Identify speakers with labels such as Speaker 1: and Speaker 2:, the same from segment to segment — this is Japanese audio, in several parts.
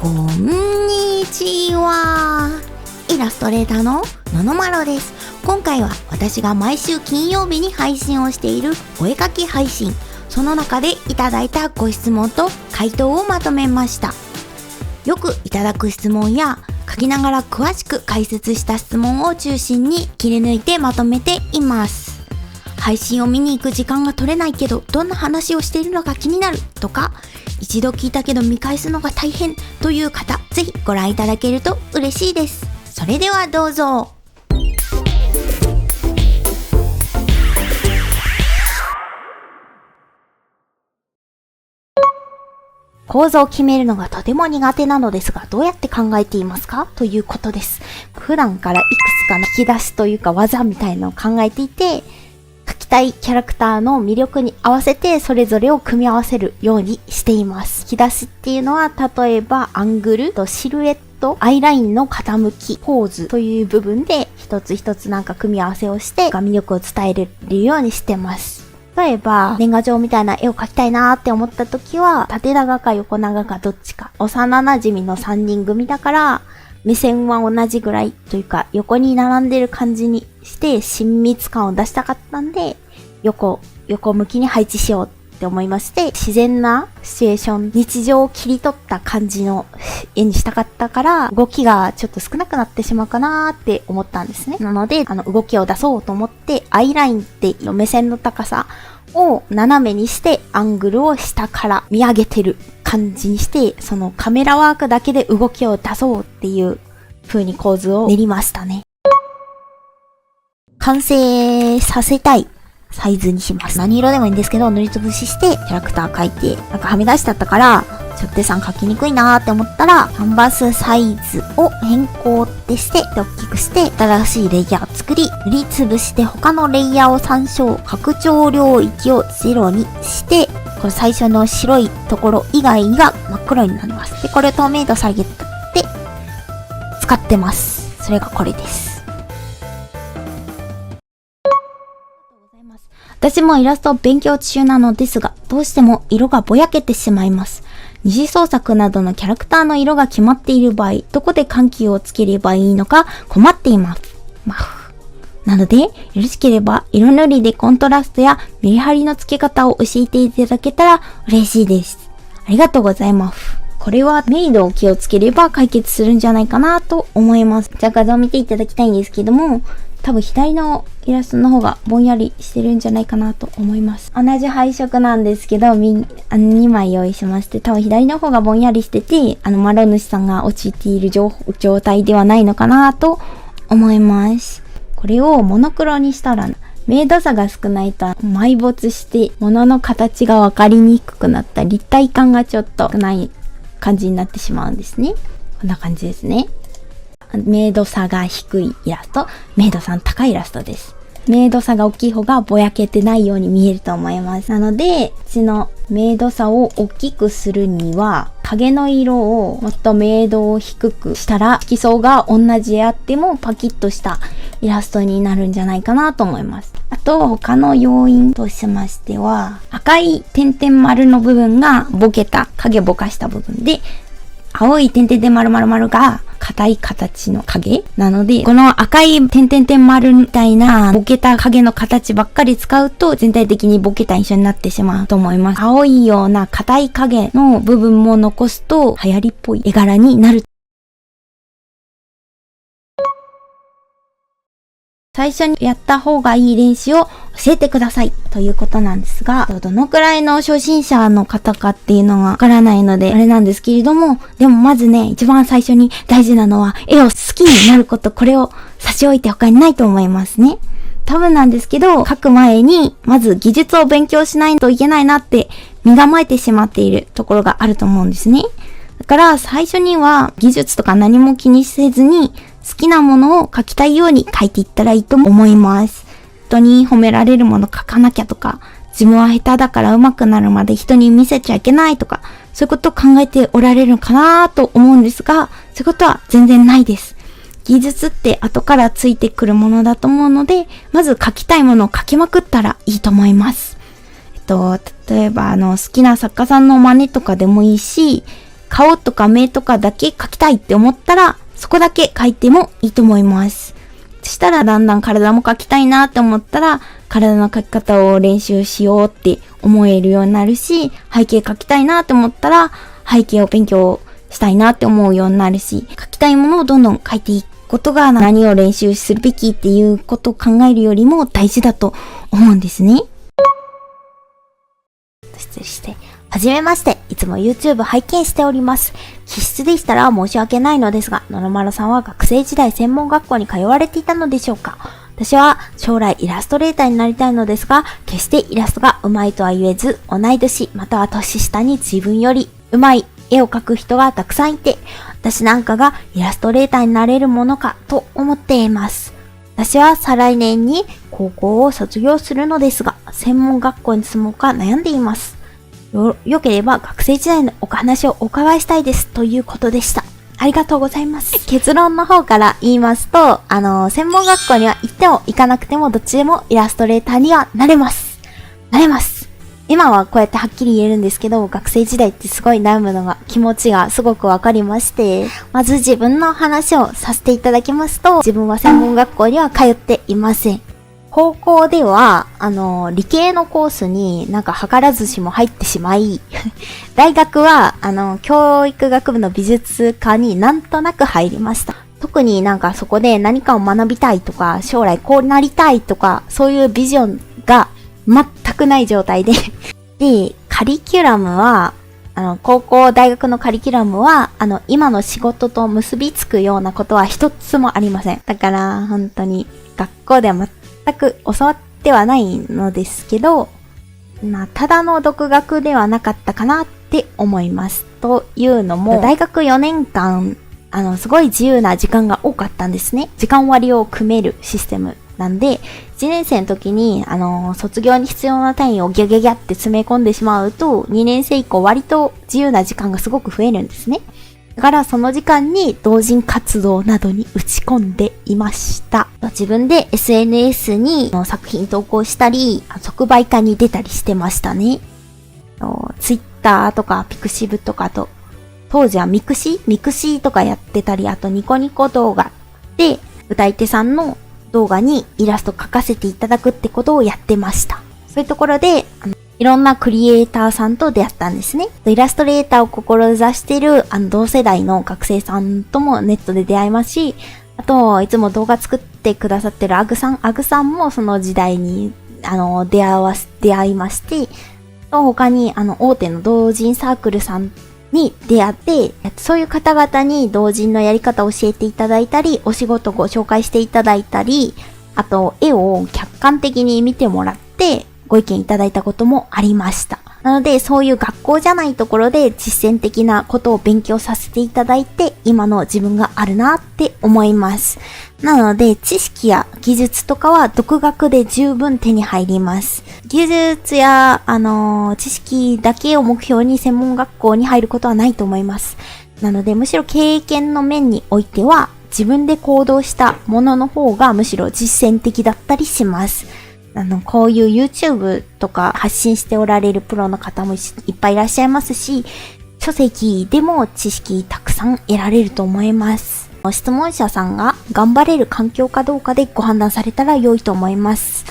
Speaker 1: こんにちは。イラストレーターのののまろです。今回は私が毎週金曜日に配信をしているお絵描き配信、その中でいただいたご質問と回答をまとめました。よくいただく質問や書きながら詳しく解説した質問を中心に切り抜いてまとめています。配信を見に行く時間が取れないけどどんな話をしているのか気になるとか、一度聞いたけど見返すのが大変という方、ぜひご覧いただけると嬉しいです。それではどうぞ。構造を決めるのがとても苦手なのですが、どうやって考えていますかということです。普段からいくつかの引き出しというか技みたいなのを考えていて、描きたいキャラクターの魅力に合わせてそれぞれを組み合わせるようにしています。引き出しっていうのは例えばアングルとシルエット、アイラインの傾き、ポーズという部分で一つ一つなんか組み合わせをして魅力を伝えれるようにしてます。例えば年賀状みたいな絵を描きたいなーって思った時は、縦長か横長かどっちか、幼馴染の3人組だから目線は同じぐらいというか横に並んでる感じにして親密感を出したかったんで、横向きに配置しようって思いまして、自然なシチュエーション、日常を切り取った感じの絵にしたかったから、動きがちょっと少なくなってしまうかなーって思ったんですね。なので動きを出そうと思って、アイラインって目線の高さを斜めにしてアングルを下から見上げてる感じにして、そのカメラワークだけで動きを出そうっていう風に構図を練りましたね。完成させたいサイズにします。何色でもいいんですけど、塗りつぶししてキャラクター描いて、なんかはみ出しちゃったからちょっと描きにくいなーって思ったら、キャンバスサイズを変更ってして大きくして新しいレイヤーを作り、塗りつぶして他のレイヤーを参照、拡張領域を0にして、これ最初の白いところ以外が真っ黒になります。でこれを透明度下げて使ってます。それがこれです。私もイラストを勉強中なのですが、どうしても色がぼやけてしまいます。二次創作などのキャラクターの色が決まっている場合、どこで緩急をつければいいのか困っています。なので、よろしければ色塗りでコントラストやメリハリの付け方を教えていただけたら嬉しいです。ありがとうございます。これは明度を気をつければ解決するんじゃないかなと思います。じゃあ画像を見ていただきたいんですけども、多分左のイラストの方がぼんやりしてるんじゃないかなと思います。同じ配色なんですけど、2枚用意しまして、多分左の方がぼんやりしてて、マロ主さんが陥っている状態ではないのかなと思います。これをモノクロにしたら、明度差が少ないと埋没して物の形がわかりにくくなった立体感がちょっと少ない感じになってしまうんですね。こんな感じですね。明度差が低いイラスト、明度差の高いイラストです。明度差が大きい方がぼやけてないように見えると思います。なので、うちの明度差を大きくするには、影の色をもっと明度を低くしたら、色相が同じであってもパキッとしたイラストになるんじゃないかなと思います。あと、他の要因としましては、赤い点々丸の部分がボケた、影ぼかした部分で、青い点々丸々丸が硬い形の影なので、この赤い点々丸みたいなボケた影の形ばっかり使うと全体的にボケた印象になってしまうと思います。青いような硬い影の部分も残すと流行りっぽい絵柄になる。最初にやった方がいい練習を教えてくださいということなんですが、どのくらいの初心者の方かっていうのがわからないのであれなんですけれども、でもまずね、一番最初に大事なのは絵を好きになること、これを差し置いて他にないと思いますね。多分なんですけど、描く前にまず技術を勉強しないといけないなって身構えてしまっているところがあると思うんですね。だから最初には技術とか何も気にせずに好きなものを描きたいように描いていったらいいと思います。人に褒められるもの描かなきゃとか、自分は下手だから上手くなるまで人に見せちゃいけないとか、そういうことを考えておられるのかなと思うんですが、そういうことは全然ないです。技術って後からついてくるものだと思うので、まず描きたいものを描きまくったらいいと思います。例えば好きな作家さんの真似とかでもいいし、顔とか目とかだけ描きたいって思ったら、そこだけ描いてもいいと思います。そしたらだんだん体も描きたいなって思ったら、体の描き方を練習しようって思えるようになるし、背景描きたいなって思ったら、背景を勉強したいなって思うようになるし、描きたいものをどんどん描いていくことが何を練習するべきっていうことを考えるよりも大事だと思うんですね。失礼して。はじめまして。いつも YouTube 拝見しております。気質でしたら申し訳ないのですが、のろまろさんは学生時代専門学校に通われていたのでしょうか？私は将来イラストレーターになりたいのですが、決してイラストが上手いとは言えず、同い年または年下に自分より上手い絵を描く人がたくさんいて、私なんかがイラストレーターになれるものかと思っています。私は再来年に高校を卒業するのですが、専門学校に住もうか悩んでいます。よければ学生時代のお話をお伺いしたいですということでした。ありがとうございます。結論の方から言いますと、専門学校には行っても行かなくてもどっちでもイラストレーターにはなれます。なれます。今はこうやってはっきり言えるんですけど、学生時代ってすごい悩むのが気持ちがすごくわかりまして、まず自分の話をさせていただきますと、自分は専門学校には通っていません。高校では、理系のコースになんか図らずしも入ってしまい、大学は、教育学部の美術科になんとなく入りました。特になんかそこで何かを学びたいとか、将来こうなりたいとか、そういうビジョンが全くない状態で。で、カリキュラムは、高校、大学のカリキュラムは、今の仕事と結びつくようなことは一つもありません。だから、本当に、学校では全く教わってはないのですけど、ただの独学ではなかったかなって思います。というのも、大学4年間、すごい自由な時間が多かったんですね。時間割を組めるシステムなんで、1年生の時に、卒業に必要な単位をギャギャギャって詰め込んでしまうと、2年生以降割と自由な時間がすごく増えるんですね。だからその時間に同人活動などに打ち込んでいました。自分で SNS に作品投稿したり、即売会に出たりしてましたね。Twitter とか Pixiv とかと、当時はミクシーとかやってたり、あとニコニコ動画で歌い手さんの動画にイラスト描かせていただくってことをやってました。そういうところで、いろんなクリエイターさんと出会ったんですね。イラストレーターを志している同世代の学生さんともネットで出会いますし、あと、いつも動画作ってくださってるアグさんもその時代に、出会いまして、他に、大手の同人サークルさんに出会って、そういう方々に同人のやり方を教えていただいたり、お仕事をご紹介していただいたり、あと、絵を客観的に見てもらって、ご意見いただいたこともありました。なので、そういう学校じゃないところで実践的なことを勉強させていただいて、今の自分があるなって思います。なので、知識や技術とかは独学で十分手に入ります。技術や、知識だけを目標に専門学校に入ることはないと思います。なので、むしろ経験の面においては、自分で行動したものの方がむしろ実践的だったりします。こういう YouTube とか発信しておられるプロの方もいっぱいいらっしゃいますし、書籍でも知識たくさん得られると思います。質問者さんが頑張れる環境かどうかでご判断されたら良いと思います。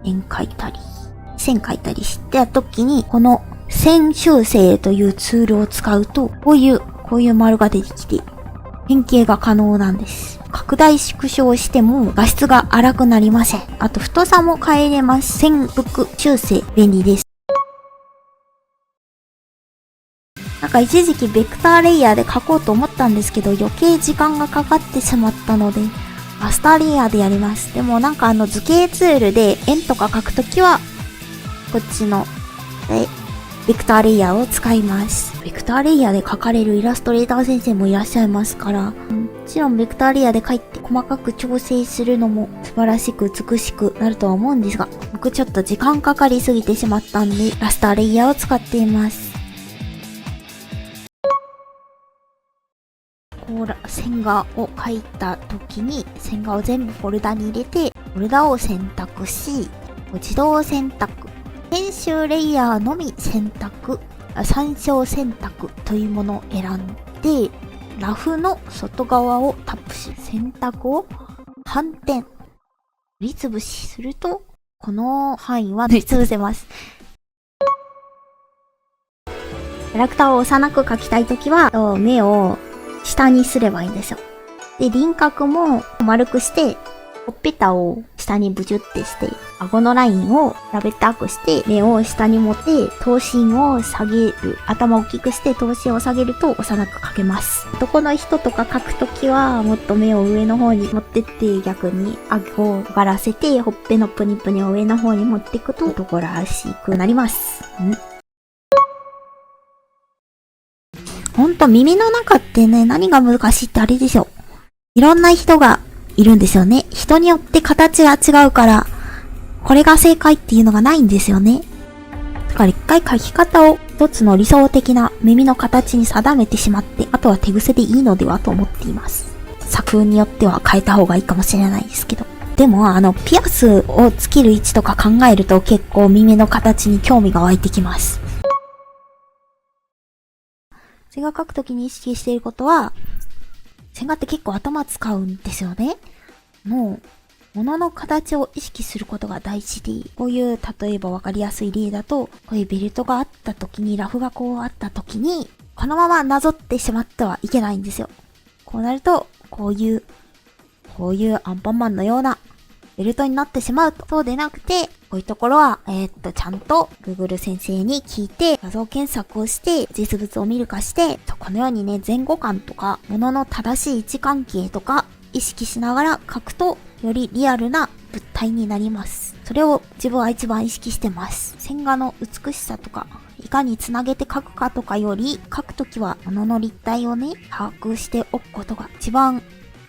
Speaker 1: 線描いたりしてた時に、この線修正というツールを使うと、こういう丸が出てきて、変形が可能なんです。拡大縮小しても画質が荒くなりません。あと太さも変えれます。線幅修正便利です。なんか一時期ベクターレイヤーで描こうと思ったんですけど余計時間がかかってしまったのでマスターレイヤーでやります。でもなんか図形ツールで円とか描くときはこっちのベクターレイヤーを使います。ベクターレイヤーで描かれるイラストレーター先生もいらっしゃいますから、もちろんベクターレイヤーで描いて細かく調整するのも素晴らしく美しくなるとは思うんですが、僕ちょっと時間かかりすぎてしまったんで、ラスターレイヤーを使っています。線画を描いた時に、線画を全部フォルダに入れて、フォルダを選択し、自動選択。編集レイヤーのみ参照選択というものを選んで、ラフの外側をタップし、選択を反転、塗りつぶしすると、この範囲は塗りつぶせます。キャラクターを幼く描きたいときは、目を下にすればいいんですよ。で、輪郭も丸くして、ほっぺたを下にブチュってして、顎のラインを平べったくして、目を下に持って、頭身を下げる。頭を大きくして頭身を下げると幼く描けます。男の人とか描くときは、もっと目を上の方に持ってって、逆に顎を上がらせて、ほっぺのプニプニを上の方に持っていくと男らしくなります。ほんと耳の中ってね、何が難しいってあれでしょ。いろんな人がいるんですよね。人によって形が違うから、これが正解っていうのがないんですよね。だから一回描き方を一つの理想的な耳の形に定めてしまって、あとは手癖でいいのではと思っています。作風によっては変えた方がいいかもしれないですけど。でもピアスをつける位置とか考えると結構耳の形に興味が湧いてきます。線画描くときに意識していることは、線画って結構頭使うんですよね。物の形を意識することが大事で、こういう例えばわかりやすい例だと、こういうベルトがあったときに、ラフがこうあったときに、このままなぞってしまってはいけないんですよ。こうなると、こういうアンパンマンのようなベルトになってしまうと。そうでなくて、こういうところは、ちゃんと Google 先生に聞いて、画像検索をして、実物を見るかして、このようにね、前後感とか、物の正しい位置関係とか、意識しながら描くと、よりリアルな物体になります。それを自分は一番意識してます。線画の美しさとか、いかにつなげて描くかとかより、描くときは物の立体をね、把握しておくことが一番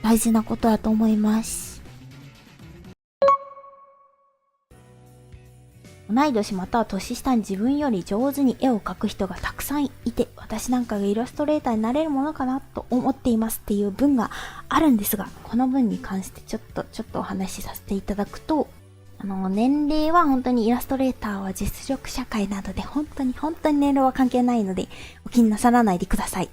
Speaker 1: 大事なことだと思います。同い年または年下に自分より上手に絵を描く人がたくさんいて、私なんかがイラストレーターになれるものかなと思っていますっていう文があるんですが、この文に関してちょっとお話しさせていただくと、年齢は本当にイラストレーターは実力社会などで本当に年齢は関係ないのでお気になさらないでください。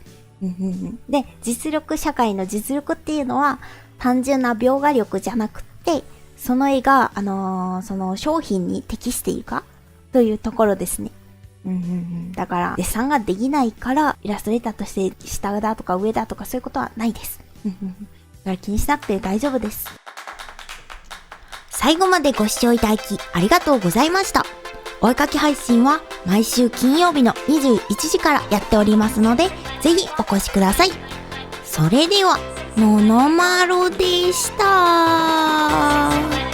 Speaker 1: で、実力社会の実力っていうのは単純な描画力じゃなくて、その絵が、その商品に適しているかというところですね。だから、デッサンができないから、イラストレーターとして下だとか上だとかそういうことはないです。だから気にしなくて大丈夫です。最後までご視聴いただきありがとうございました。お絵かき配信は毎週金曜日の21時からやっておりますので、ぜひお越しください。それでは、ののまろでした。